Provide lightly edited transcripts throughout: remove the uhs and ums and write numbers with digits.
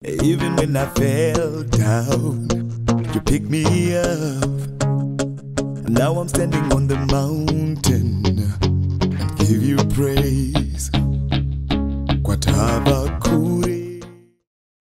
Even when I fell down, you picked me up. Now I'm standing on the mountain and give you praise.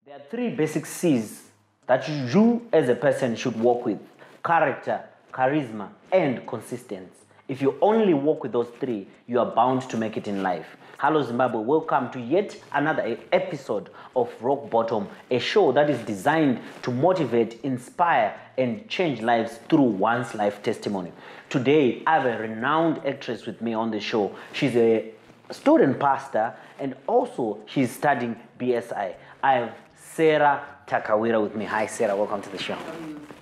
There are 3 basic C's that you as a person should work with: character, charisma, and consistency. If you only work with those 3, you are bound to make it in life. Hello Zimbabwe, welcome to yet another episode of Rock Bottom, a show that is designed to motivate, inspire, and change lives through one's life testimony. Today, I have a renowned actress with me on the show. She's a student pastor and also she's studying BSI. I have Sarah Takawira with me. Hi Sarah, welcome to the show.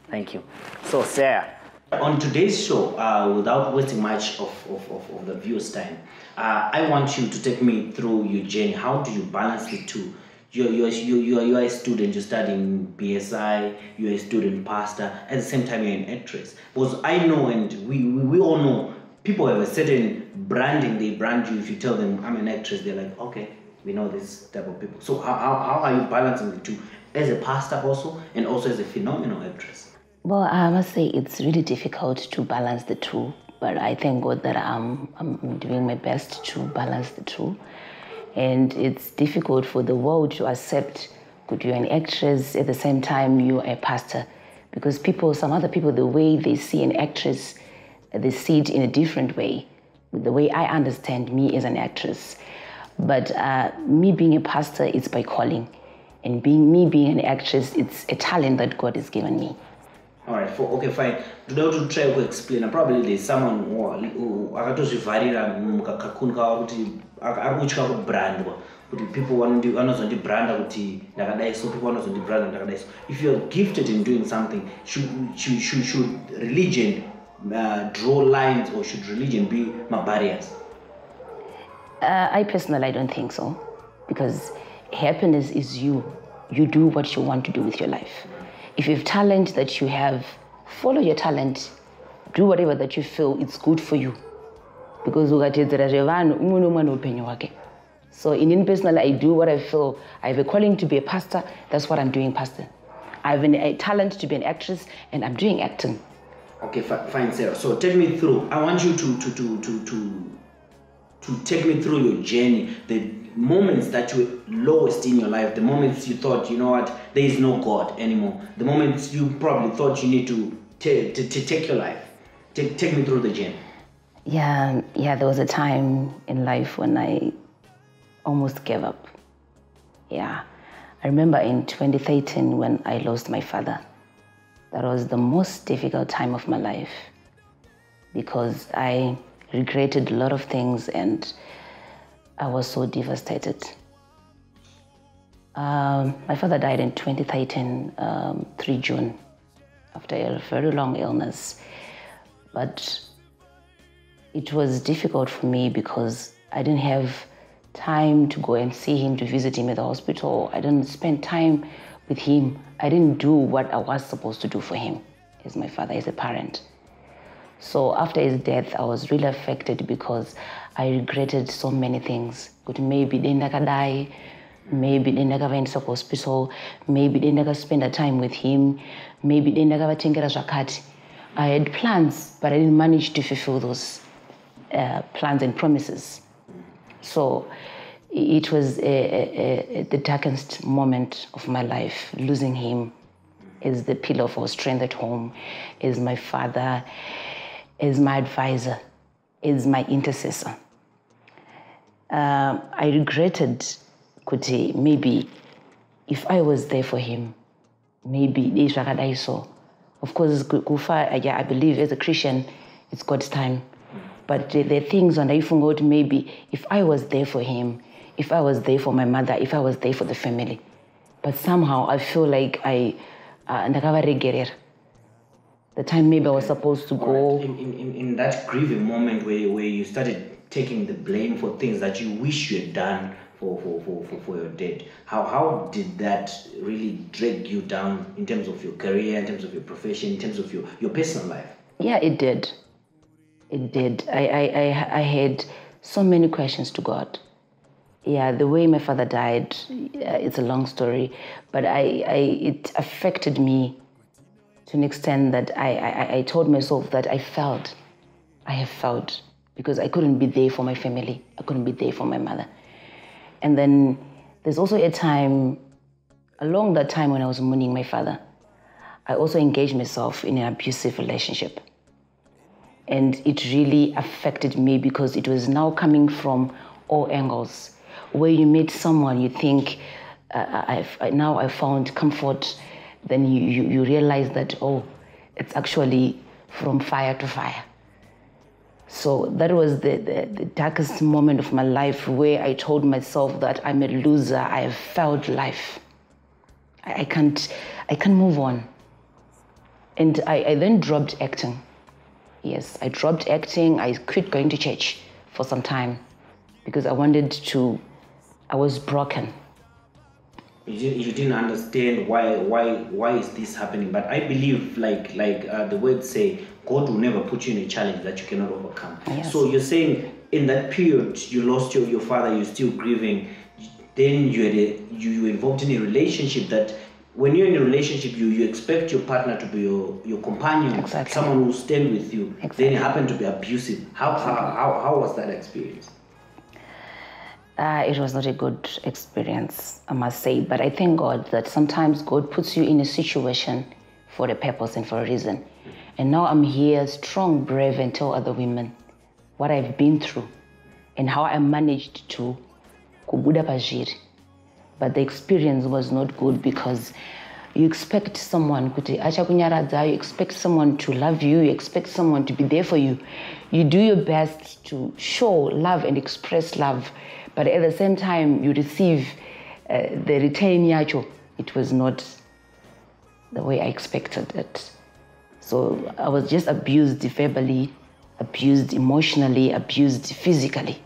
Thank you. So Sarah, on today's show, without wasting much of the viewers' time, I want you to take me through your journey. How do you balance the two? You're a student, you're studying BSI, you're a student pastor, at the same time you're an actress. Because I know, and we all know, people have a certain branding. They brand you. If you tell them I'm an actress, they're like, okay, we know this type of people. So how are you balancing the two as a pastor also and also as a phenomenal actress? Well, I must say it's really difficult to balance the two, but I thank God that I'm doing my best to balance the two. And it's difficult for the world to accept that you're an actress at the same time you're a pastor, because some other people, the way they see an actress, they see it in a different way, the way I understand me as an actress. But me being a pastor, it's by calling, and me being an actress, it's a talent that God has given me. All right, okay, fine. To try to explain, probably there's someone who akatozvivarira mukakakuni kawo kuti arikutya kubrandwa, kuti people vanozondibranda kuti ndakadai so, people vanozondibranda ndakadai so. If you're gifted in doing something, should religion draw lines, or should religion be my barriers? I personally don't think so, because happiness is you. You do what you want to do with your life. If you have talent that you have, follow your talent. Do whatever that you feel it's good for you. Because so in personally, I do what I feel. I have a calling to be a pastor. That's what I'm doing, pastor. I have a talent to be an actress, and I'm doing acting. Okay, fine, Sarah. So take me through. I want you to take me through your journey, the moments that you were lowest in your life, the moments you thought, you know what, there is no God anymore, the moments you probably thought you need to take your life. Take me through the journey. Yeah, there was a time in life when I almost gave up. Yeah, I remember in 2013 when I lost my father. That was the most difficult time of my life, because I regretted a lot of things and I was so devastated. My father died in 2013, 3 June, after a very long illness. But it was difficult for me because I didn't have time to go and see him, to visit him at the hospital. I didn't spend time with him. I didn't do what I was supposed to do for him as my father, as a parent. So after his death, I was really affected because I regretted so many things. But maybe they never die, maybe they never went to hospital, maybe they never spend a time with him, maybe they never think of Zakati. I had plans, but I didn't manage to fulfill those plans and promises. So it was the darkest moment of my life. Losing him as the pillar of our strength at home, as my father, as my advisor, as my intercessor. I regretted, Kuti, maybe if I was there for him, maybe I saw. Of course, I believe as a Christian, it's God's time. But there are things when I forgot, maybe if I was there for him, if I was there for my mother, if I was there for the family. But somehow I feel like the time maybe I was supposed to go. Right. In that grieving moment where you started taking the blame for things that you wish you had done for your dad, how did that really drag you down in terms of your career, in terms of your profession, in terms of your personal life? Yeah, it did. It did. I had so many questions to God. Yeah, the way my father died, it's a long story, but it affected me to an extent that I told myself that I have failed because I couldn't be there for my family. I couldn't be there for my mother. And then there's also a time, along that time when I was mourning my father, I also engaged myself in an abusive relationship. And it really affected me because it was now coming from all angles. Where you meet someone, you think, now I found comfort. Then you realize that, oh, it's actually from fire to fire. So that was the darkest moment of my life where I told myself that I'm a loser, I have failed life. I can't move on. And I then dropped acting. Yes, I dropped acting. I quit going to church for some time because I was broken. You didn't understand why is this happening, but I believe like the words say, God will never put you in a challenge that you cannot overcome. Yes. So you're saying in that period you lost your father, you're still grieving, then you were involved in a relationship that when you're in a relationship you expect your partner to be your companion, exactly. Someone who will stand with you. Exactly. Then it happened to be abusive. How was that experience? It was not a good experience, I must say, but I thank God that sometimes God puts you in a situation for a purpose and for a reason. And now I'm here, strong, brave, and tell other women what I've been through and how I managed to kubuda pazhiri. But the experience was not good because you expect someone you expect someone to love you, you expect someone to be there for you. You do your best to show love and express love, but at the same time you receive the return yacho. It was not the way I expected it. So I was just abused verbally, abused emotionally, abused physically.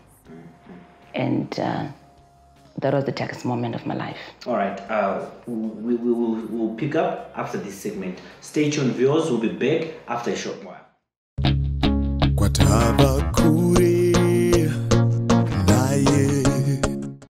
And that was the darkest moment of my life. All right, we'll pick up after this segment. Stay tuned, viewers. We'll be back after a short while.